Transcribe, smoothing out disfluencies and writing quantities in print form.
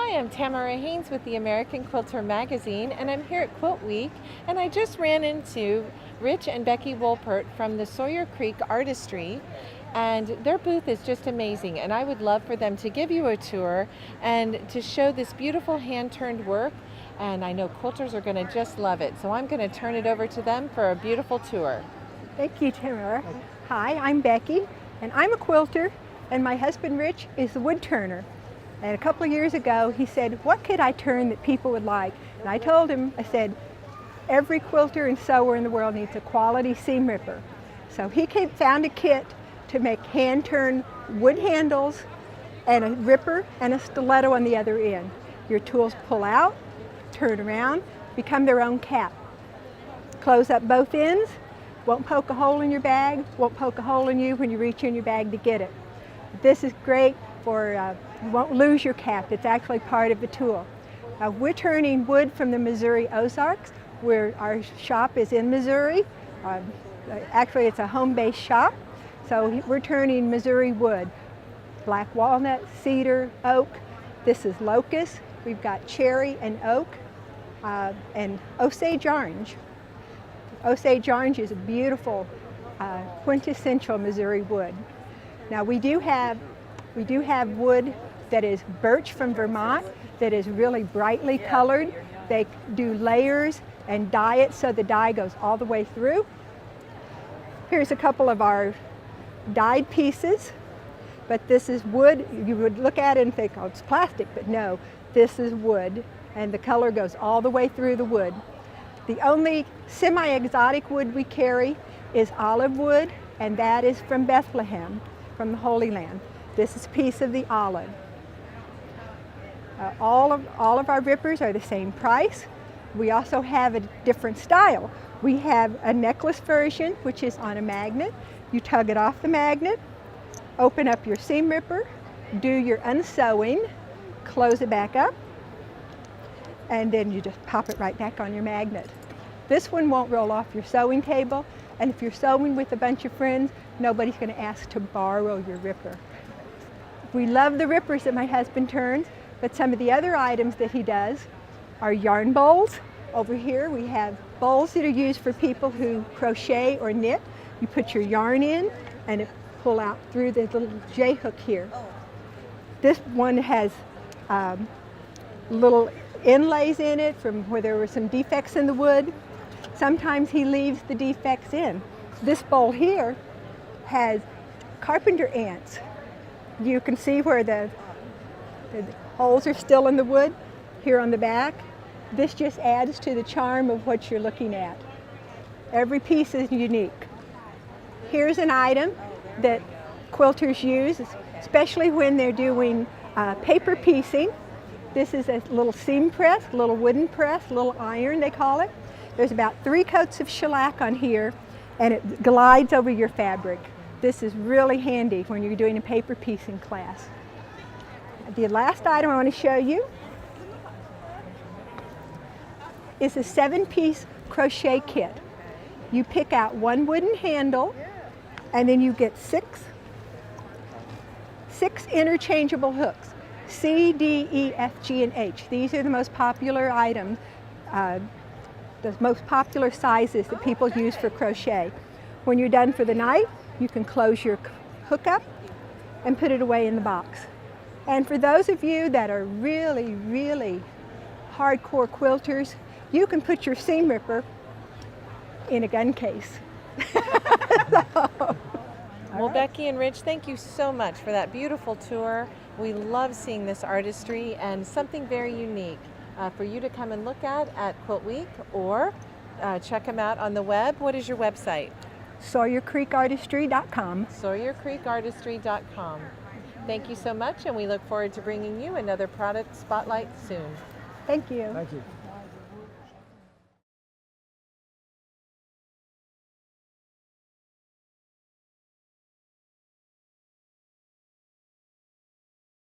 Hi, I'm Tamara Hanes with the American Quilter magazine, and I'm here at Quilt Week, and I just ran into Rich and Becky Wolpert from the Sawyer Creek Artistry, and their booth is just amazing, and I would love for them to give you a tour and to show this beautiful hand-turned work, and I know quilters are going to just love it, so I'm going to turn it over to them for a beautiful tour. Thank you, Tamara. Hi, I'm Becky, and I'm a quilter, and my husband Rich is the wood turner. And a couple of years ago, he said, what could I turn that people would like? And I told him, I said, every quilter and sewer in the world needs a quality seam ripper. So he found a kit to make hand-turn wood handles and a ripper and a stiletto on the other end. Your tools pull out, turn around, become their own cap. Close up both ends, won't poke a hole in your bag, won't poke a hole in you when you reach in your bag to get it. This is great for, you won't lose your cap. It's actually part of the tool. We're turning wood from the Missouri Ozarks, where our shop is in Missouri. Actually, it's a home-based shop. So we're turning Missouri wood. Black walnut, cedar, oak. This is locust. We've got cherry and oak, and Osage orange. Osage orange is a beautiful, quintessential Missouri wood. Now we do have wood that is birch from Vermont that is really brightly colored. They do layers and dye it so the dye goes all the way through. Here's a couple of our dyed pieces, but this is wood. You would look at it and think, oh, it's plastic, but no, this is wood, and the color goes all the way through the wood. The only semi-exotic wood we carry is olive wood, and that is from Bethlehem, from the Holy Land. This is a piece of the olive. All of our rippers are the same price. We also have a different style. We have a necklace version, which is on a magnet. You tug it off the magnet, open up your seam ripper, do your unsewing, close it back up, and then you just pop it right back on your magnet. This one won't roll off your sewing table, and if you're sewing with a bunch of friends, nobody's going to ask to borrow your ripper. We love the rippers that my husband turns, but some of the other items that he does are yarn bowls. Over here we have bowls that are used for people who crochet or knit. You put your yarn in and it pull out through the little J hook here. This one has little inlays in it from where there were some defects in the wood. Sometimes he leaves the defects in. This bowl here has carpenter ants. You can see where the holes are still in the wood here on the back. This just adds to the charm of what you're looking at. Every piece is unique. Here's an item that quilters use, especially when they're doing paper piecing. This is a little seam press, a little wooden press, a little iron they call it. There's about 3 coats of shellac on here, and it glides over your fabric. This is really handy when you're doing a paper piecing class. The last item I want to show you is a 7-piece crochet kit. You pick out 1 wooden handle, and then you get 6 interchangeable hooks. C, D, E, F, G, and H. These are the most popular items, the most popular sizes that people use for crochet. When you're done for the night, you can close your hook up and put it away in the box. And for those of you that are really, really hardcore quilters, you can put your seam ripper in a gun case. Well, Becky and Rich, thank you so much for that beautiful tour. We love seeing this artistry and something very unique for you to come and look at Quilt Week, or check them out on the web. What is your website? SawyerCreekArtistry.com. SawyerCreekArtistry.com. Thank you so much, and we look forward to bringing you another product spotlight soon. Thank you. Thank you.